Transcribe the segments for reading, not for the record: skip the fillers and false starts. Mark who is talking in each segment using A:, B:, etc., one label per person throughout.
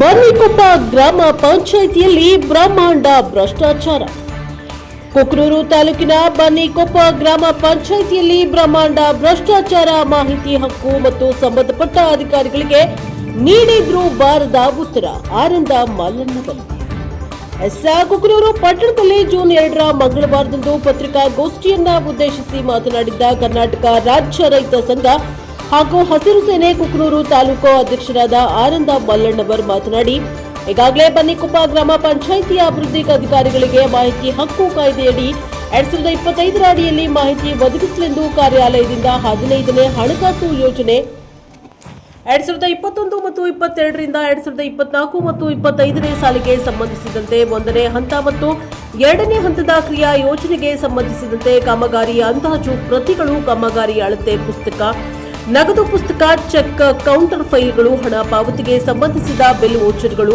A: ಬನ್ನಿಕೊಪ್ಪ ಗ್ರಾಮ ಪಂಚಾಯಿತಿಯಲ್ಲಿ ಬ್ರಹ್ಮಾಂಡ ಭ್ರಷ್ಟಾಚಾರ. ಕುಕ್ನೂರು ತಾಲೂಕಿನ ಬನ್ನಿಕೊಪ್ಪ ಗ್ರಾಮ ಪಂಚಾಯಿತಿಯಲ್ಲಿ ಬ್ರಹ್ಮಾಂಡ ಭ್ರಷ್ಟಾಚಾರ. ಮಾಹಿತಿ ಹಕ್ಕು ಮತ್ತು ಸಂಬಂಧಪಟ್ಟ ಅಧಿಕಾರಿಗಳಿಗೆ ನೀಡಿದ್ರು ಬಾರದ ಉತ್ತರ. ಆನಂದ ಮಲ್ಲಣ್ಣವರು. ಕುಕ್ನೂರು ಪಟ್ಟಣದಲ್ಲಿ ಜೂನ್ 2 ಮಂಗಳವಾರದಂದು ಪತ್ರಿಕಾಗೋಷ್ಠಿಯನ್ನ ಉದ್ದೇಶಿಸಿ ಮಾತನಾಡಿದ್ದ ಕರ್ನಾಟಕ ರಾಜ್ಯ ರೈತ ಸಂಘ ಹಾಗೂ ಹಸಿರು ಸೇನೆ ಕುಕ್ನೂರು ತಾಲೂಕು ಅಧ್ಯಕ್ಷರಾದ ಆನಂದ ಮಲ್ಲಣ್ಣವರ್ ಮಾತನಾಡಿ, ಈಗಾಗಲೇ ಬನ್ನಿಕೊಪ್ಪ ಗ್ರಾಮ ಪಂಚಾಯಿತಿಯ ಅಭಿವೃದ್ಧಿ ಅಧಿಕಾರಿಗಳಿಗೆ ಮಾಹಿತಿ ಹಕ್ಕು ಕಾಯ್ದೆಯಡಿ 2025 ಅಡಿಯಲ್ಲಿ ಮಾಹಿತಿ ಒದಗಿಸಲೆಂದು ಕಾರ್ಯಾಲಯದಿಂದ 15ನೇ ಹಣಕಾಸು ಯೋಜನೆ 2021 ಮತ್ತು 22ರಿಂದ 2024 ಮತ್ತು 25ನೇ ಸಾಲಿಗೆ ಸಂಬಂಧಿಸಿದಂತೆ 1ನೇ ಹಂತ ಮತ್ತು 2ನೇ ಹಂತದ ಕ್ರಿಯಾ ಯೋಜನೆಗೆ ಸಂಬಂಧಿಸಿದಂತೆ ಕಾಮಗಾರಿ ಅಂದಾಜು ಪ್ರತಿಗಳು, ಕಾಮಗಾರಿ ಅಳತೆ ಪುಸ್ತಕ, ನಗದು ಪುಸ್ತಕ, ಚೆಕ್ ಕೌಂಟರ್ ಫೈಲ್ಗಳು, ಹಣ ಪಾವತಿಗೆ ಸಂಬಂಧಿಸಿದ ಬಿಲ್ ವೋಚರ್ಗಳು,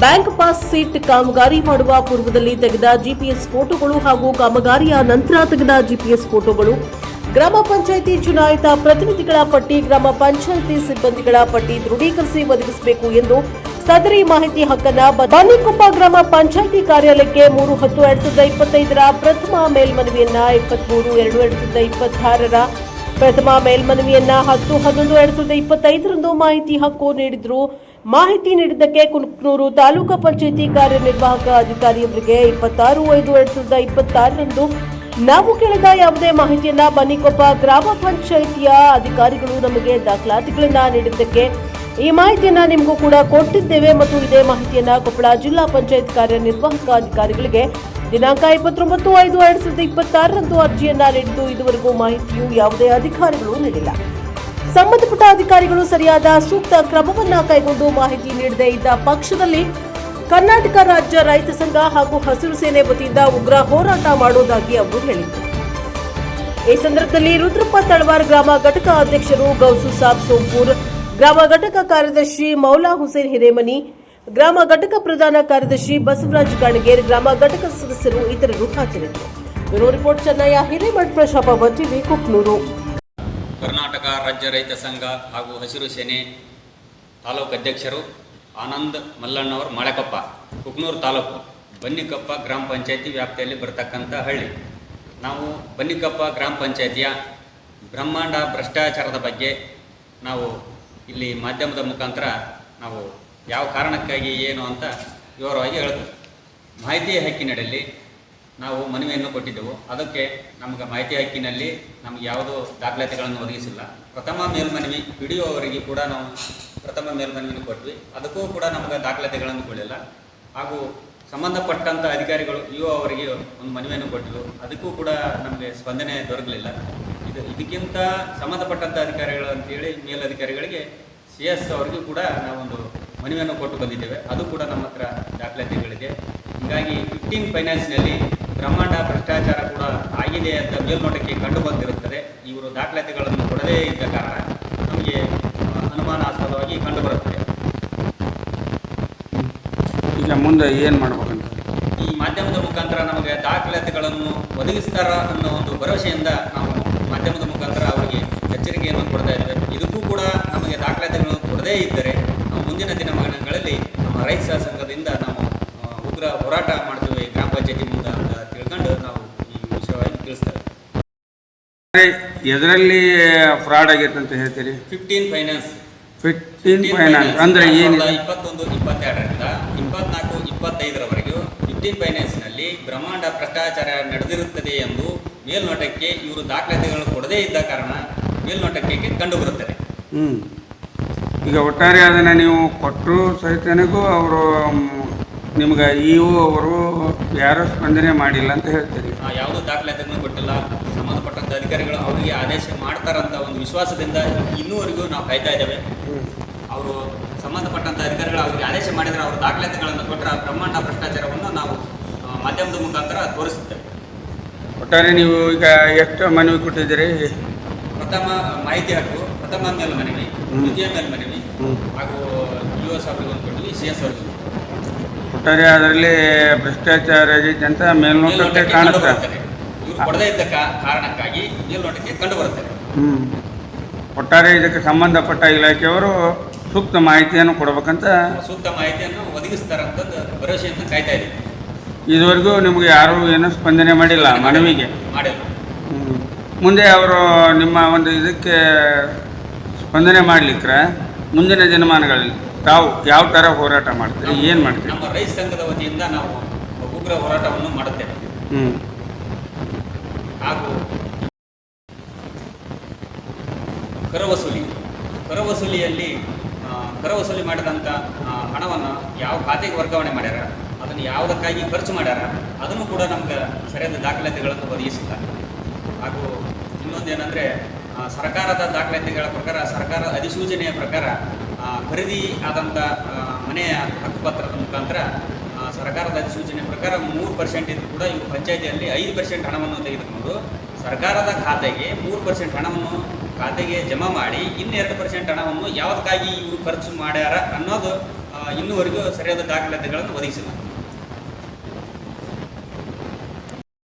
A: ಬ್ಯಾಂಕ್ ಪಾಸ್ ಸೀಟ್, ಕಾಮಗಾರಿ ಮಾಡುವ ಪೂರ್ವದಲ್ಲಿ ತೆಗೆದ ಜಿಪಿಎಸ್ ಫೋಟೋಗಳು ಹಾಗೂ ಕಾಮಗಾರಿಯ ನಂತರ ತೆಗೆದ ಜಿಪಿಎಸ್ ಫೋಟೋಗಳು, ಗ್ರಾಮ ಪಂಚಾಯಿತಿ ಚುನಾಯಿತ ಪ್ರತಿನಿಧಿಗಳ ಪಟ್ಟಿ, ಗ್ರಾಮ ಪಂಚಾಯಿತಿ ಸಿಬ್ಬಂದಿಗಳ ಪಟ್ಟಿ ದೃಢೀಕರಿಸಿ ಒದಗಿಸಬೇಕು ಎಂದು ಸದರಿ ಮಾಹಿತಿ ಹಕ್ಕನ್ನ ಬನ್ನಿಕೊಪ್ಪ ಗ್ರಾಮ ಪಂಚಾಯಿತಿ ಕಾರ್ಯಾಲಯಕ್ಕೆ 3/10/2025 ಪ್ರಥಮ ಮೇಲ್ಮನವಿಯನ್ನ, 23/2/2026 ಪ್ರಥಮ ಮೇಲ್ಮನವಿಯನ್ನ, 10/11/2025 ಮಾಹಿತಿ ಹಕ್ಕು ನೀಡಿದ್ರು. ಮಾಹಿತಿ ನೀಡಿದ್ದಕ್ಕೆ ಕುಕ್ನೂರು ತಾಲೂಕು ಪಂಚಾಯಿತಿ ಕಾರ್ಯನಿರ್ವಾಹಕ ಅಧಿಕಾರಿಯವರಿಗೆ 26/5/2026 ನಾವು ಕೇಳಿದ ಯಾವುದೇ ಮಾಹಿತಿಯನ್ನ ಬನ್ನಿಕೊಪ್ಪ ಗ್ರಾಮ ಪಂಚಾಯಿತಿಯ ಅಧಿಕಾರಿಗಳು ನಮಗೆ ದಾಖಲಾತಿಗಳನ್ನ ನೀಡಿದ್ದಕ್ಕೆ ಈ ಮಾಹಿತಿಯನ್ನ ನಿಮಗೂ ಕೂಡ ಕೊಟ್ಟಿದ್ದೇವೆ ಮತ್ತು ಇದೇ ಮಾಹಿತಿಯನ್ನ ಕೊಪ್ಪಳ ಜಿಲ್ಲಾ ಪಂಚಾಯತ್ ಕಾರ್ಯನಿರ್ವಾಹಕ ಅಧಿಕಾರಿಗಳಿಗೆ ದಿನಾಂಕ 29/5/2026 ಅರ್ಜಿಯನ್ನ ನೀಡಿದ್ದು ಇದುವರೆಗೂ ಮಾಹಿತಿಯು ಯಾವುದೇ ಅಧಿಕಾರಿಗಳು ನೀಡಿಲ್ಲ. ಸಂಬಂಧಪಟ್ಟ ಅಧಿಕಾರಿಗಳು ಸರಿಯಾದ ಸೂಕ್ತ ಕ್ರಮವನ್ನ ಕೈಗೊಂಡು ಮಾಹಿತಿ ನೀಡದೇ ಇದ್ದ ಪಕ್ಷದಲ್ಲಿ ಕರ್ನಾಟಕ ರಾಜ್ಯ ರೈತ ಸಂಘ ಹಾಗೂ ಹಸಿರು ಸೇನೆ ವತಿಯಿಂದ ಉಗ್ರ ಹೋರಾಟ ಮಾಡುವುದಾಗಿ ಅವರು ಹೇಳಿದರು. ಈ ಸಂದರ್ಭದಲ್ಲಿ ರುದ್ರಪ್ಪ ತಳವಾರ್ ಗ್ರಾಮ ಘಟಕ ಅಧ್ಯಕ್ಷರು ಗೌಸು ಸಾಬ್ ಸೋಂಪೂರ್, ಗ್ರಾಮ ಘಟಕ ಕಾರ್ಯದರ್ಶಿ ಮೌಲಾ ಹುಸೇನ್ ಹಿರೇಮನಿ, ಗ್ರಾಮ ಘಟಕ ಪ್ರಧಾನ ಕಾರ್ಯದರ್ಶಿ ಬಸವರಾಜ್ ಗಾಣಗೇರ್, ಗ್ರಾಮ ಘಟಕ ಸದಸ್ಯರು ಇತರರು ಹಾಜರಿದ್ದರು. ಬ್ಯೂರೋ ರಿಪೋರ್ಟ್ ಚೆನ್ನಯ್ಯ ಹಿರೇಮಠ್, ಪ್ರಶಾಪ ಟಿವಿ, ಕುಕ್ನೂರು.
B: ಕರ್ನಾಟಕ ರಾಜ್ಯ ರೈತ ಸಂಘ ಹಾಗೂ ಹಸಿರು ಸೇನೆ ತಾಲೂಕು ಅಧ್ಯಕ್ಷರು ಆನಂದ್ ಮಲ್ಲಣ್ಣವರು, ಮಳೆಕೊಪ್ಪ, ಕುಕ್ನೂರು ತಾಲೂಕು, ಬನ್ನಿಕೊಪ್ಪ ಗ್ರಾಮ ಪಂಚಾಯಿತಿ ವ್ಯಾಪ್ತಿಯಲ್ಲಿ ಬರತಕ್ಕಂಥ ಹಳ್ಳಿ. ನಾವು ಬನ್ನಿಕೊಪ್ಪ ಗ್ರಾಮ ಪಂಚಾಯಿತಿಯ ಬ್ರಹ್ಮಾಂಡ ಭ್ರಷ್ಟಾಚಾರದ ಬಗ್ಗೆ ನಾವು ಇಲ್ಲಿ ಮಾಧ್ಯಮದ ಮುಖಾಂತರ ನಾವು ಯಾವ ಕಾರಣಕ್ಕಾಗಿ ಏನು ಅಂತ ವಿವರವಾಗಿ ಹೇಳ್ತೇವೆ. ಮಾಹಿತಿ ಹಕ್ಕಿನಡಿಯಲ್ಲಿ ನಾವು ಮನವಿಯನ್ನು ಕೊಟ್ಟಿದ್ದೆವು. ಅದಕ್ಕೆ ನಮಗೆ ಮಾಹಿತಿ ಹಕ್ಕಿನಲ್ಲಿ ನಮಗೆ ಯಾವುದೋ ದಾಖಲಾತಿಗಳನ್ನು ಒದಗಿಸಿಲ್ಲ. ಪ್ರಥಮ ಮೇಲ್ಮನವಿ PDO ಅವರಿಗೆ ಕೂಡ ನಾವು ಪ್ರಥಮ ಮೇಲ್ಮನವಿಯನ್ನು ಕೊಟ್ವಿ, ಅದಕ್ಕೂ ಕೂಡ ನಮಗೆ ದಾಖಲಾತಿಗಳನ್ನು ಕೊಡಲಿಲ್ಲ. ಹಾಗೂ ಸಂಬಂಧಪಟ್ಟಂಥ ಅಧಿಕಾರಿಗಳು EO ಅವರಿಗೆ ಒಂದು ಮನವಿಯನ್ನು ಕೊಟ್ಟಿದ್ದು, ಅದಕ್ಕೂ ಕೂಡ ನಮಗೆ ಸ್ಪಂದನೆ ದೊರಕಲಿಲ್ಲ. ಇದಕ್ಕಿಂತ ಸಂಬಂಧಪಟ್ಟಂಥ ಅಧಿಕಾರಿಗಳು ಅಂತೇಳಿ ಮೇಲಧಿಕಾರಿಗಳಿಗೆ CS ಅವರಿಗೂ ಕೂಡ ನಾವೊಂದು ಮನವಿಯನ್ನು ಕೊಟ್ಟು ಬಂದಿದ್ದೇವೆ. ಅದು ಕೂಡ ನಮ್ಮ ಹತ್ರ ದಾಖಲಾತಿಗಳಿದೆ. ಹೀಗಾಗಿ 15 ಫೈನಾನ್ಸ್ನಲ್ಲಿ ಬ್ರಹ್ಮಾಂಡ ಭ್ರಷ್ಟಾಚಾರ ಕೂಡ ಆಗಿದೆ ಅಂತ ಮೇಲ್ನೋಟಕ್ಕೆ ಕಂಡು ಬಂದಿರುತ್ತದೆ. ಇವರು ದಾಖಲಾತಿಗಳನ್ನು ಕೊಡದೇ ಇದ್ದ ಕಾರಣ ನಮಗೆ ಅನುಮಾನಾಸ್ಪದವಾಗಿ ಕಂಡುಬರುತ್ತದೆ.
C: ಈಗ ಮುಂದೆ ಏನು ಮಾಡ್ಬೇಕಂತ
B: ಈ ಮಾಧ್ಯಮದ ಮುಖಾಂತರ ನಮಗೆ ದಾಖಲಾತಿಗಳನ್ನು ಒದಗಿಸ್ತಾರ ಅನ್ನೋ ಒಂದು ಭರವಸೆಯಿಂದ ನಾವು ಮಾಧ್ಯಮದ ಮುಖಾಂತರ ಅವರಿಗೆ ಎಚ್ಚರಿಕೆಯನ್ನು ಕೊಡ್ತಾ ಇದ್ದೇವೆ. ಇದಕ್ಕೂ ಕೂಡ ನಮಗೆ ದಾಖಲಾತಿಗಳನ್ನು ಕೊಡದೇ ಇದ್ದರೆ ನಾವು ಮುಂದಿನ ದಿನಮಾನಗಳಲ್ಲಿ ನಮ್ಮ ರೈತ ಸಂಘದಿಂದ ನಾವು ಉಗ್ರ ಹೋರಾಟ ಮಾಡ್ತೀವಿ ಗ್ರಾಮ ಪಂಚಾಯತಿ ಮುಂದೆ ಅಂತ ತಿಳ್ಕೊಂಡು ನಾವು ಈ ವಿಷಯವಾಗಿ ತಿಳಿಸ್ತೇವೆ.
C: ಎದರಲ್ಲಿ ಫ್ರಾಡ್ ಆಗೈತೆ ಅಂತ ಹೇಳ್ತೀರಿ?
B: 15 ಫೈನಾನ್ಸ್
C: ಅಂದ್ರೆ ಏನು?
B: 21-22ರಿಂದ 24-25ರವರೆಗೂ 15 ಫೈನಾನ್ಸ್ನಲ್ಲಿ ಬ್ರಹ್ಮಾಂಡ ಭ್ರಷ್ಟಾಚಾರ ನಡೆದಿರುತ್ತದೆ ಎಂದು ಮೇಲ್ನೋಟಕ್ಕೆ ಇವರು ದಾಖಲಾತಿಗಳನ್ನು ಕೊಡದೇ ಇದ್ದ ಕಾರಣ ಮೇಲ್ನೋಟಕ್ಕೆ ಕಂಡುಬರುತ್ತದೆ.
C: ಈಗ ಒಟ್ಟಾರೆ ಅದನ್ನು ನೀವು ಕೊಟ್ಟರು ಸಹಿತನಿಗೂ ಅವರು ನಿಮ್ಗೆ EO ಅವರು ಯಾರೂ ಸ್ಪಂದನೆ ಮಾಡಿಲ್ಲ ಅಂತ ಹೇಳ್ತೀರಿ?
B: ಯಾವುದೂ ದಾಖಲಾತಿಯನ್ನು ಕೊಟ್ಟಿಲ್ಲ. ಸಂಬಂಧಪಟ್ಟಂಥ ಅಧಿಕಾರಿಗಳು ಅವರಿಗೆ ಆದೇಶ ಮಾಡ್ತಾರಂತ ಒಂದು ವಿಶ್ವಾಸದಿಂದ ಇನ್ನೂವರೆಗೂ ನಾವು ಕಾಯ್ತಾ ಇದ್ದೇವೆ. ಅವರು ಸಂಬಂಧಪಟ್ಟಂಥ ಅಧಿಕಾರಿಗಳು ಅವರಿಗೆ ಆದೇಶ ಮಾಡಿದರೆ ಅವರು ದಾಖಲಾತಿಗಳನ್ನು ಕೊಟ್ಟರೆ ಬ್ರಹ್ಮಾಂಡ ಭ್ರಷ್ಟಾಚಾರವನ್ನು ನಾವು ಮಾಧ್ಯಮದ ಮುಖಾಂತರ ತೋರಿಸುತ್ತೇವೆ.
C: ಒಟ್ಟಾರೆ ನೀವು ಈಗ ಎಷ್ಟು ಮನವಿ ಕೊಟ್ಟಿದ್ದೀರಿ?
B: ಪ್ರಥಮ ಮಾಹಿತಿ ಹಕ್ಕು, ಪ್ರಥಮ ಮೇಲ್ಮನವಿ, ದ್ವಿತೀಯ ಮೇಲ್ಮನವಿ ಹಾಗೂ EO ಅವರಿಗೆ ಒಂದು ಕೊಟ್ಟಿವಿ, CS ಅವರಿಗೆ.
C: ಒಟ್ಟಾರೆ ಅದರಲ್ಲಿ ಭ್ರಷ್ಟಾಚಾರ ಆಗೈತೆ ಅಂತ ಮೇಲ್ನೋಟಕ್ಕೆ ಕಾಣುತ್ತೆ.
B: ಇವರು ಕೊಡದೇ ಇದ್ದ ಕಾರಣಕ್ಕಾಗಿ ಮೇಲ್ನೋಟಕ್ಕೆ ಕಂಡು ಬರುತ್ತದೆ.
C: ಒಟ್ಟಾರೆ ಇದಕ್ಕೆ ಸಂಬಂಧಪಟ್ಟ ಇಲಾಖೆಯವರು ಸೂಕ್ತ ಮಾಹಿತಿಯನ್ನು ಕೊಡ್ಬೇಕಂತ
B: ಸೂಕ್ತ ಮಾಹಿತಿಯನ್ನು ಒದಗಿಸ್ತಾರಂತಂದು ಭರವಸೆಯನ್ನು ಕಾಯ್ತಾ ಇದ್ದೀವಿ.
C: ಇದುವರೆಗೂ ನಿಮಗೆ ಯಾರೂ ಏನೂ ಸ್ಪಂದನೆ ಮಾಡಿಲ್ಲ ಮನವಿಗೆ?
B: ಮಾಡಿಲ್ಲ.
C: ಮುಂದೆ ಅವರು ನಿಮ್ಮ ಒಂದು ಇದಕ್ಕೆ ಸ್ಪಂದನೆ ಮಾಡಲಿಕ್ಕೆ ಮುಂದಿನ ದಿನಮಾನಗಳಲ್ಲಿ ತಾವು ಯಾವ ಥರ ಹೋರಾಟ ಮಾಡ್ತೀರಿ, ಏನು ಮಾಡ್ತೀರಿ?
B: ನಮ್ಮ ರೈತ ಸಂಘದ ವತಿಯಿಂದ ನಾವು ಉಗ್ರ ಹೋರಾಟವನ್ನು ಮಾಡುತ್ತೇವೆ. ಹಾಗೂ ಕರ ವಸೂಲಿಯಲ್ಲಿ ಕರ ವಸೂಲಿ ಮಾಡಿದಂಥ ಹಣವನ್ನು ಯಾವ ಖಾತೆಗೆ ವರ್ಗಾವಣೆ ಮಾಡ್ಯಾರ, ಅದನ್ನು ಯಾವುದಕ್ಕಾಗಿ ಖರ್ಚು ಮಾಡ್ಯಾರ, ಅದನ್ನು ಕೂಡ ನಮ್ಗೆ ಸರಿಯಾದ ದಾಖಲಾತಿಗಳನ್ನು ಒದಗಿಸಿಲ್ಲ. ಹಾಗೂ ಇನ್ನೊಂದೇನೆಂದರೆ ಸರ್ಕಾರದ ದಾಖಲಾತಿಗಳ ಪ್ರಕಾರ, ಸರ್ಕಾರದ ಅಧಿಸೂಚನೆಯ ಪ್ರಕಾರ ಖರೀದಿ ಆದಂಥ ಮನೆಯ ಹಕ್ಕುಪತ್ರದ ಮುಖಾಂತರ ಸರ್ಕಾರದ ಅಧಿಸೂಚನೆ ಪ್ರಕಾರ 3% ಇದ್ದು ಕೂಡ ಇವು ಪಂಚಾಯಿತಿಯಲ್ಲಿ 5% ಹಣವನ್ನು ತೆಗೆದುಕೊಂಡು ಸರ್ಕಾರದ ಖಾತೆಗೆ 3% ಹಣವನ್ನು ಖಾತೆಗೆ ಜಮಾ ಮಾಡಿ ಇನ್ನು 2% ಹಣವನ್ನು ಯಾವುದಕ್ಕಾಗಿ ಇವರು ಖರ್ಚು ಮಾಡ್ಯಾರ ಅನ್ನೋದು ಇನ್ನೂವರೆಗೂ ಸರಿಯಾದ ದಾಖಲಾತಿಗಳನ್ನು ಒದಗಿಸಿಲ್ಲ.